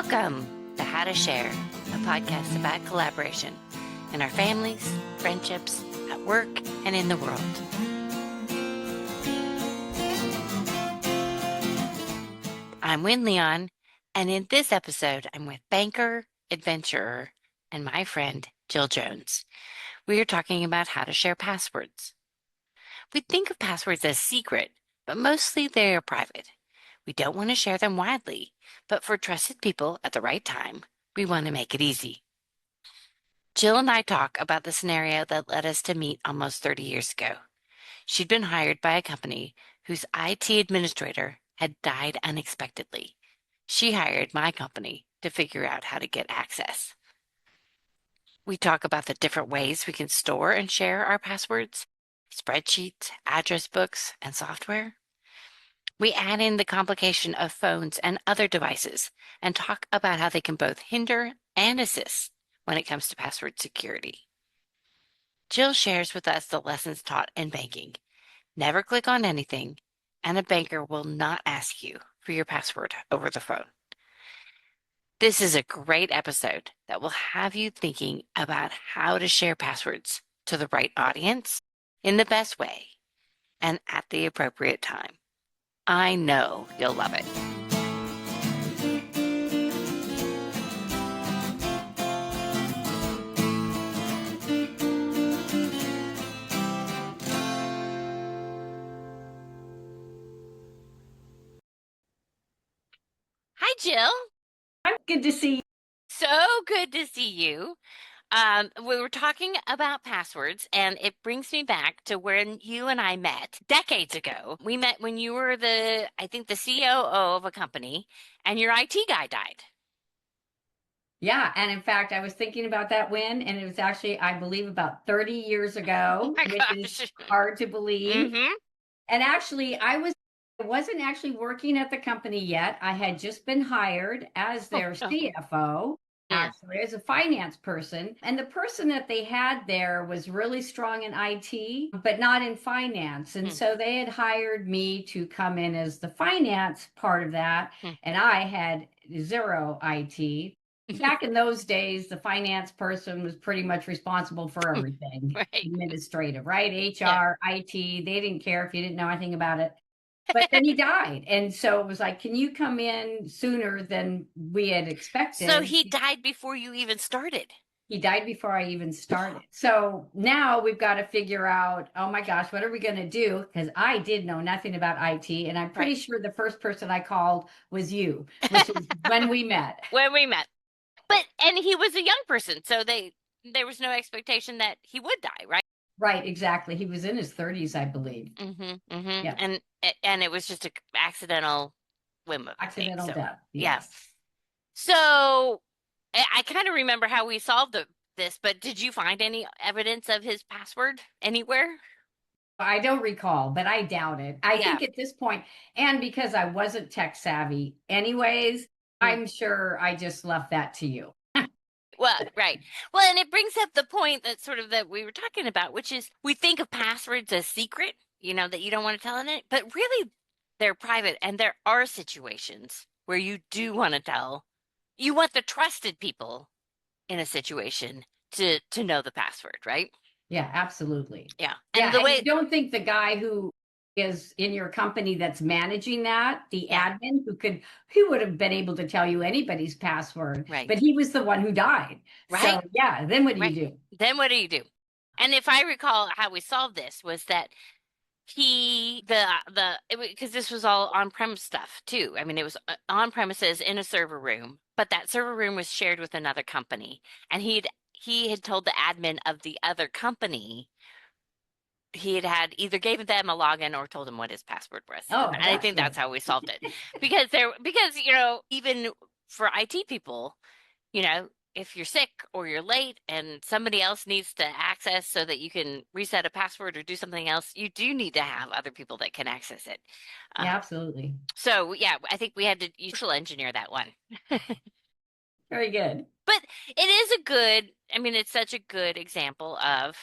Welcome to How to Share, a podcast about collaboration in our families, friendships, at work, and in the world. I'm Wynne Leon, and in this episode, I'm with banker, adventurer, and my friend, Jill Jones. We are talking about how to share passwords. We think of passwords as secret, but mostly they are private. We don't want to share them widely, but for trusted people at the right time, we want to make it easy. Jill and I talk about the scenario that led us to meet almost 30 years ago. She'd been hired by a company whose IT administrator had died unexpectedly. She hired my company to figure out how to get access. We talk about the different ways we can store and share our passwords, spreadsheets, address books, and software. We add in the complication of phones and other devices and talk about how they can both hinder and assist when it comes to password security. Jill shares with us the lessons taught in banking. Never click on anything, and a banker will not ask you for your password over the phone. This is a great episode that will have you thinking about how to share passwords to the right audience in the best way and at the appropriate time. I know you'll love it. Hi, Jill. Good to see you. So good to see you. We were talking about passwords, and it brings me back to when you and I met decades ago. We met when you were the COO of a company, and your IT guy died. Yeah, and in fact, I was thinking about that Wynne, and it was actually, I believe, about 30 years ago, my which is gosh. hard to believe. Mm-hmm. And actually, I wasn't actually working at the company yet. I had just been hired as their CFO, actually, as a finance person. And the person that they had there was really strong in IT, but not in finance. And so they had hired me to come in as the finance part of that. And I had zero IT. Back in those days, the finance person was pretty much responsible for everything. Right. Administrative, right? HR, IT, they didn't care if you didn't know anything about it. But then he died. And so it was like, can you come in sooner than we had expected? So he died before you even started. He died before I even started. So now we've got to figure out, oh my gosh, what are we going to do? Because I did know nothing about IT. And I'm pretty sure the first person I called was you, which is when we met. When we met. And he was a young person, so there was no expectation that he would die, right? Right, exactly. He was in his 30s, I believe. Mm-hmm, mm-hmm. Yeah. And it was just an accidental whim of Accidental death. Yeah. Yes. So I kind of remember how we solved this, but did you find any evidence of his password anywhere? I don't recall, but I doubt it. I think at this point, and because I wasn't tech savvy anyways, I'm sure I just left that to you. Well, right. Well, and it brings up the point that we were talking about, which is we think of passwords as secret, that you don't want to tell it, but really they're private. And there are situations where you do want to tell. You want the trusted people in a situation to know the password, right? Yeah, absolutely. Yeah. And you don't think the guy who is in your company that's managing that, the admin who would have been able to tell you anybody's password, right? But he was the one who died. Right. So yeah, then what do you do? Then what do you do? And if I recall how we solved this was that because this was all on-premise stuff too. I mean, it was on premises in a server room, but that server room was shared with another company, and he had told the admin of the other company he had either gave them a login or told him what his password was. Oh, and I think that's how we solved it. because even for IT people, if you're sick or you're late and somebody else needs to access so that you can reset a password or do something else, you do need to have other people that can access it. Yeah, absolutely. So yeah, I think we had to social engineer that one. Very good. But it is it's such a good example of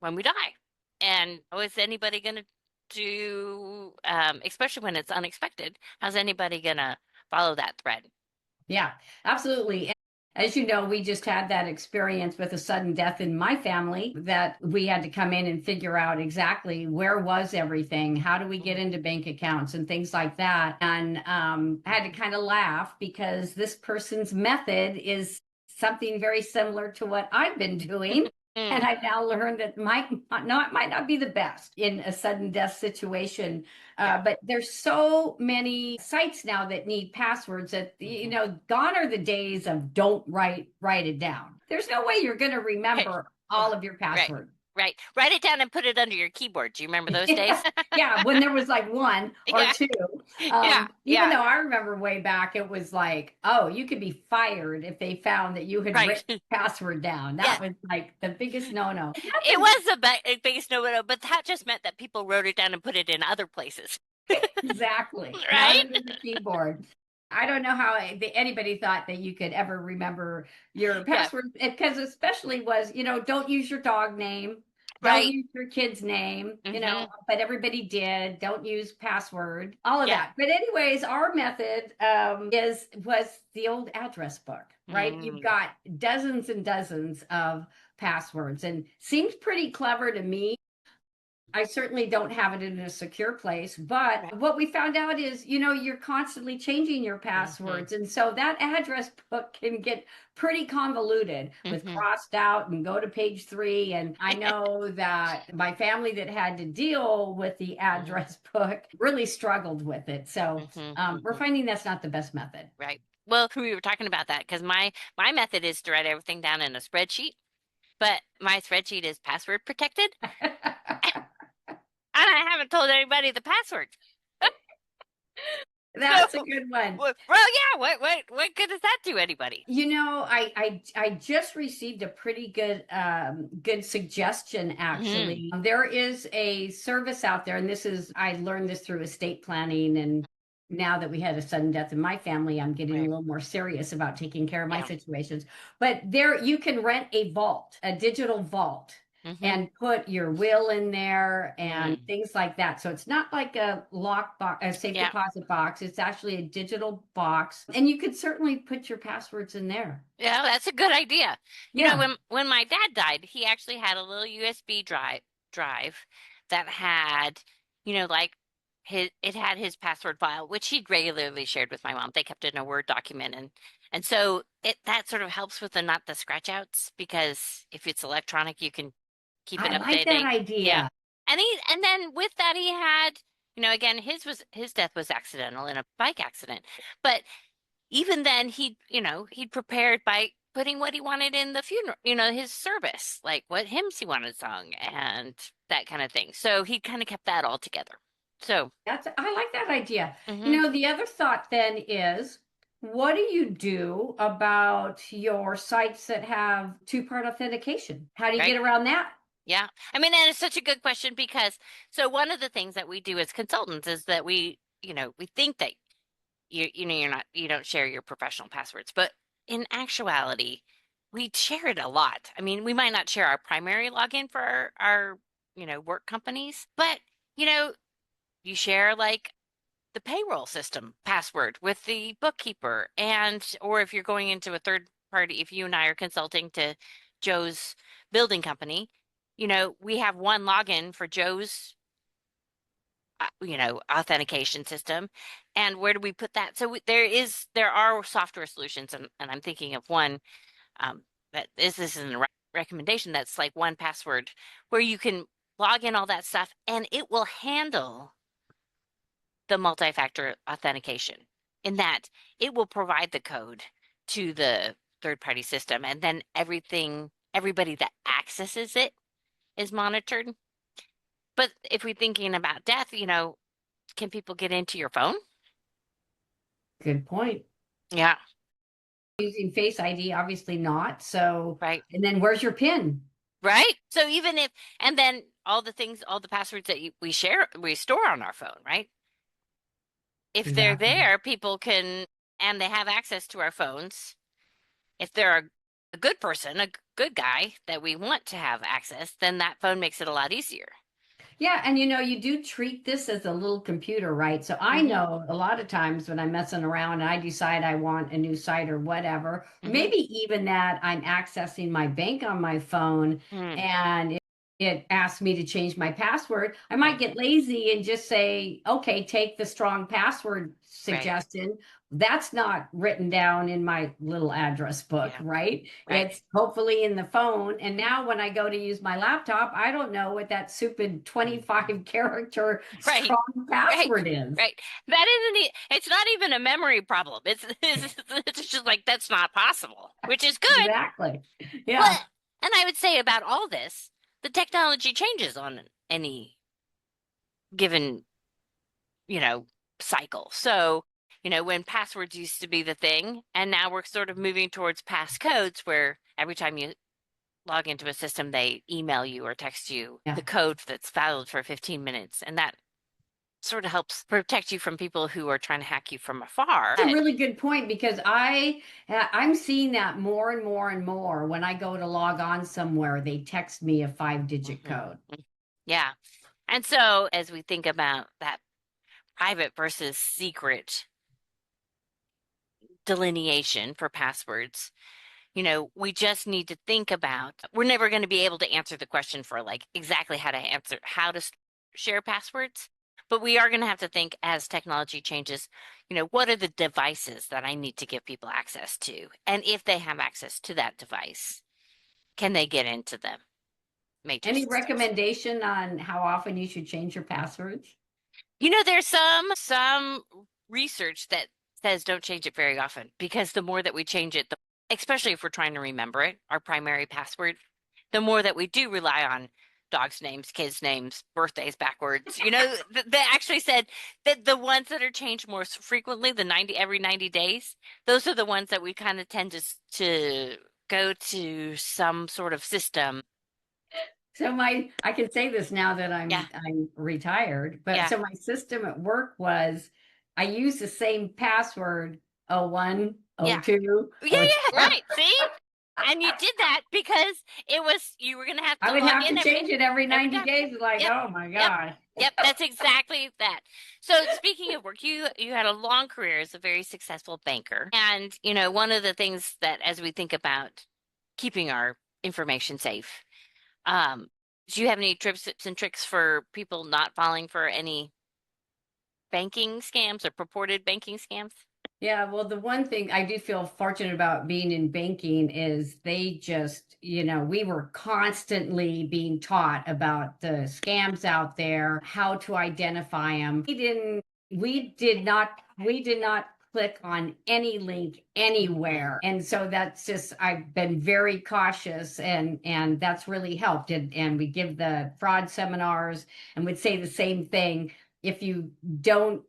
when we die. And is anybody going to do, especially when it's unexpected, how's anybody going to follow that thread? Yeah, absolutely. And as you know, we just had that experience with a sudden death in my family that we had to come in and figure out exactly where was everything, how do we get into bank accounts and things like that. And had to kind of laugh because this person's method is something very similar to what I've been doing. And Mm, I've now learned that might not be the best in a sudden death situation. yeah. But there's so many sites now that need passwords that, Hmm. gone are the days of don't write it down. There's no way you're going to Right. remember all of your Right. passwords. Right. Write it down and put it under your keyboard. Do you remember those days? Yeah, when there was like one or Yeah. two. Yeah. Even Yeah. though I remember way back, it was like, oh, you could be fired if they found that you had Right. written the password down. Yeah. That was like the biggest no-no. It It happens. was a biggest no, but that just meant that people wrote it down and put it in other places. Exactly. Not Right? under the keyboard. I don't know how anybody thought that you could ever remember your Yeah. password because especially was, don't use your dog name, don't Right. use your kid's name, Hmm. but everybody did. Don't use password, all of Yeah. that. But anyways, our method was the old address book, right? You've Mm, got dozens and dozens of passwords and seems pretty clever to me. I certainly don't have it in a secure place, but right. what we found out is, you're constantly changing your Hmm. passwords. And so that address book can get pretty convoluted with Hmm. crossed out and go to page 3. And I know that my family that had to deal with the Hmm. address book really struggled with it. So Hmm. we're Hmm. finding that's not the best method. Right. Well, we were talking about that because my method is to write everything down in a spreadsheet, but my spreadsheet is password protected, and I haven't told anybody the password. So, That's a good one. well, yeah. What good does that do anybody? I just received a pretty good suggestion Hmm. actually. There is a service out there, and this is I learned this through estate planning, and now that we had a sudden death in my family, I'm getting a Right. little more serious about taking care of my Yeah. situations. But there you can rent a vault, a digital vault. Hmm. And put your will in there and Mm. things like that. So it's not like a lock box, a safe Yeah. deposit box. It's actually a digital box. And you could certainly put your passwords in there. Yeah, that's a good idea. Yeah, When my dad died, he actually had a little USB drive that had, like it had his password file, which he regularly shared with my mom. They kept it in a Word document, and so it that sort of helps with the not the scratch outs because if it's electronic, you can keep it I like that updating. Yeah. idea. And then with that he had, again, his death was accidental in a bike accident. But even then he'd prepared by putting what he wanted in the funeral, his service, like what hymns he wanted sung and that kind of thing. So he kind of kept that all together. So, I like that idea. hmm, The other thought then is, what do you do about your sites that have two-part authentication? How do you right. get around that? Yeah. I mean, and it's such a good question because so one of the things that we do as consultants is that we think that you don't share your professional passwords, but in actuality, we share it a lot. I mean, we might not share our primary login for our work companies, but you know, you share like the payroll system password with the bookkeeper or if you're going into a third party, if you and I are consulting to Joe's building company, we have one login for Joe's authentication system. And where do we put that? So there are software solutions, and I'm thinking of one um, that this isn't a recommendation. That's like one password where you can log in all that stuff, and it will handle the multi-factor authentication. In that, it will provide the code to the third-party system, and then everybody that accesses it is monitored. But if we're thinking about death, can people get into your phone? Good point. Yeah, Using Face ID, obviously not. So, right. and then where's your PIN? Right. So and then all the passwords that we store on our phone, right? If they're Exactly. there, people can, and they have access to our phones. If they're a good person, a good guy that we want to have access, then that phone makes it a lot easier. Yeah, and you do treat this as a little computer, right? So I Hmm. know a lot of times when I'm messing around and I decide I want a new site or whatever, Hmm. maybe even that I'm accessing my bank on my phone Mm. and it asks me to change my password, I might Right. get lazy and just say, okay, take the strong password Right. suggestion. That's not written down in my little address book, Yeah. right? Right. It's hopefully in the phone. And now when I go to use my laptop, I don't know what that stupid 25 character Right. strong Right. password is. Right. That isn't it's not even a memory problem. It's just like that's not possible, which is good. Exactly. Yeah. But and I would say about all this, the technology changes on any given, you know, cycle. So, when passwords used to be the thing, and now we're sort of moving towards passcodes where every time you log into a system, they email you or text you Yeah. the code that's valid for 15 minutes. And that sort of helps protect you from people who are trying to hack you from afar. That's a really good point because I'm seeing that more and more and more when I go to log on somewhere, they text me a 5-digit Mhm. code. Yeah. And so as we think about that private versus secret delineation for passwords, we just need to think about we're never going to be able to answer the question for like exactly how to share passwords, but we are going to have to think as technology changes, what are the devices that I need to give people access to? And if they have access to that device, can they get into the major Any systems? recommendation on how often you should change your passwords? There's some research that says don't change it very often because the more that we change it, especially if we're trying to remember it, our primary password, the more that we do rely on dogs' names, kids' names, birthdays backwards. They actually said that the ones that are changed more frequently, the 90 every 90 days, those are the ones that we kind of tend to go to some sort of system. So I can say this now that Yeah, I'm retired, but yeah, so my system at work was I used the same password, oh 01, oh yeah. 02, Yeah, oh 3. yeah, right. See? And you did that because you were going to have I to would log have in to change it every every 90 time. days. Like, Yep. oh my Yep. gosh. Yep, that's exactly that. So speaking of work, you had a long career as a very successful banker. And, one of the things that as we think about keeping our information safe, um, do you have any tips and tricks for people not falling for any banking scams or purported banking scams? Yeah, well, the one thing I do feel fortunate about being in banking is they just, we were constantly being taught about the scams out there, how to identify them. We did not click on any link Mm, anywhere. And so that's just, I've been very cautious and that's really helped. And we give the fraud seminars and would say the same thing if you don't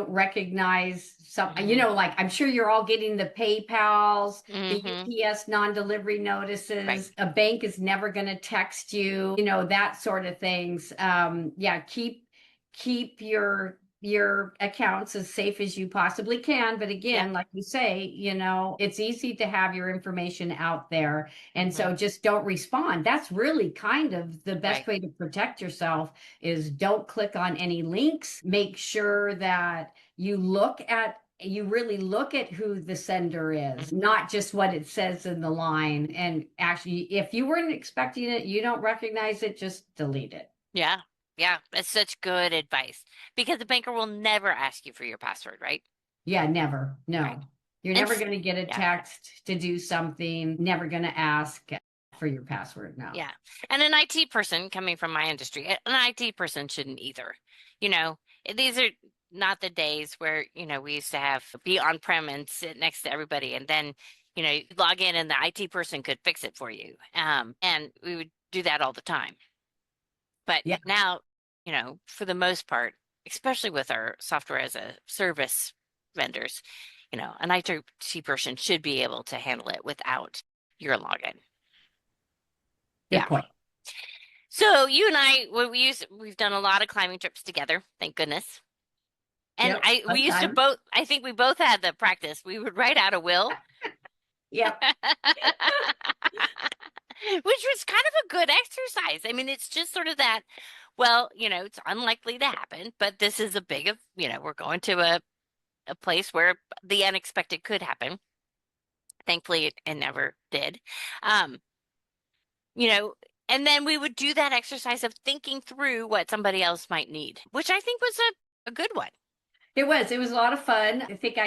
recognize something, mm-hmm, like I'm sure you're all getting the PayPals, the mm-hmm. UPS non-delivery Right. notices. A bank is never going to text you, that sort of things. Yeah, keep your accounts as safe as you possibly can. But Yep. again, like you say, it's easy to have your information out there. And Mm-hmm. so just don't respond. That's really kind of the best Right. way to protect yourself is don't click on any links. Make sure that you really look at who the sender is, not just what it says in the line. And actually, if you weren't expecting it, you don't recognize it, just delete it. Yeah. Yeah. That's such good advice because the banker will never ask you for your password, right? Yeah, never. Right. No. You're And never going to get a yeah. text to do something, never going to ask for your password. No. Yeah. And an IT person coming from my industry, an IT person shouldn't either. You know, these are not the days where, we used to have be on prem and sit next to everybody and then, you log in and the IT person could fix it for you. And we would do that all the time. But Yeah, now, for the most part, especially with our software as a service vendors, an IT person should be able to handle it without your login. good Yeah. point. So you and I, we've done a lot of climbing trips together, thank goodness. And Yep. we Fun used to time. both, I think we both had the practice. We would write out a will, which Yep. was kind of a good exercise. I mean, it's just sort of that Well, it's unlikely to happen, but this is a big of, we're going to a place where the unexpected could happen. Thankfully, it never did. Um, you know, and then we would do that exercise of thinking through what somebody else might need, which I think was a good one. It was. It was a lot of fun. I think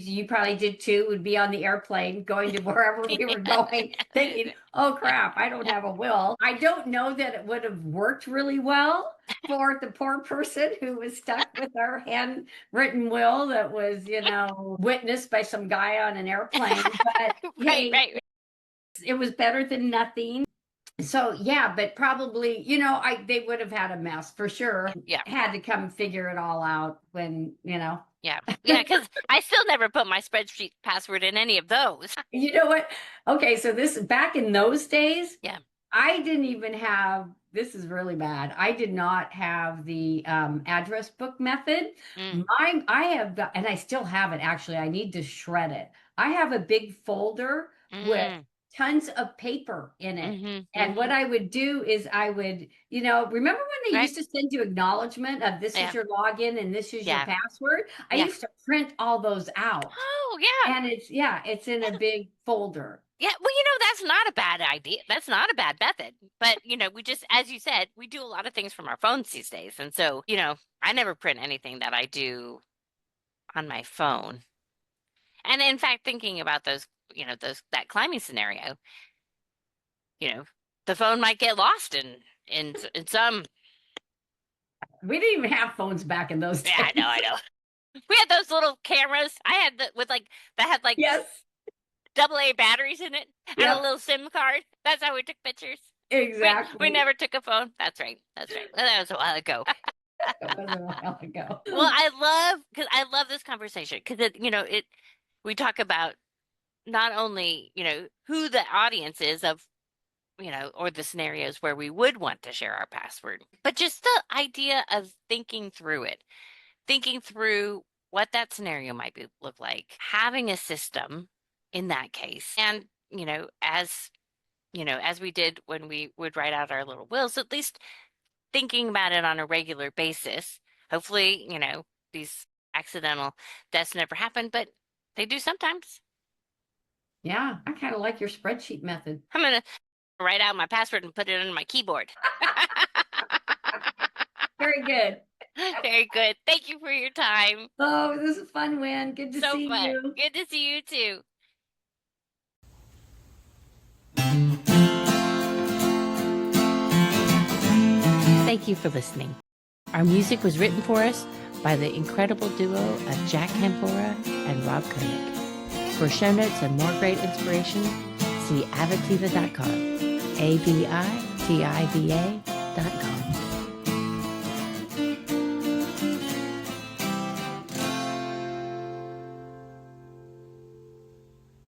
you probably did too, would be on the airplane going to wherever we were going, thinking, oh crap, I don't have a will. I don't know that it would have worked really well for the poor person who was stuck with our handwritten will that was, witnessed by some guy on an airplane. But Right, hey, right. it was better than nothing. So yeah, but probably, they would have had a mess for sure. Yeah, Had to come figure it all out when. yeah, yeah, because I still never put my spreadsheet password in any of those. You know what? Okay, so this back in those days, Yeah. I didn't even have, this is really bad. I did not have the address book method. Mm, I have got, and I still have it actually. I need to shred it. I have a big folder with mm, tons of paper in it. And what mm-hmm. I would do is I would, remember when they Right? used to send you acknowledgement of this is Yeah, your login and this is your yeah, password? I yeah. used to print all those out. Oh, yeah. And it's in a big folder. Yeah, well, that's not a bad idea. That's not a bad method. But, we just, as you said, we do a lot of things from our phones these days. And so, I never print anything that I do on my phone. And in fact, thinking about that climbing scenario, you know, the phone might get lost in some. We didn't even have phones back in those Yeah, I know, days. I know. We had those little cameras. I had with like that had like Yes. AA batteries in it and a Yep. little SIM card. That's how we took pictures. We Exactly. never took a phone. That's right. That's right. Well, that was a while ago. It wasn't a while ago. Well, I love this conversation because we talk about not only, who the audience is of, or the scenarios where we would want to share our password, but just the idea of thinking through it, thinking through what that scenario might look like, having a system in that case. And, as we did when we would write out our little wills, at least thinking about it on a regular basis. Hopefully, these accidental deaths never happen, but they do sometimes. Yeah, I kind of like your spreadsheet method. I'm gonna write out my password and put it on my keyboard. Very good. Very good. Thank you for your time. Oh, this is a fun, Win. Good to So see fun. you. Good to see you too. Thank you for listening. Our music was written for us by the incredible duo of Jack Campora and Rob Koenig. For show notes and more great inspiration, see avitiva.com, avitiva.com.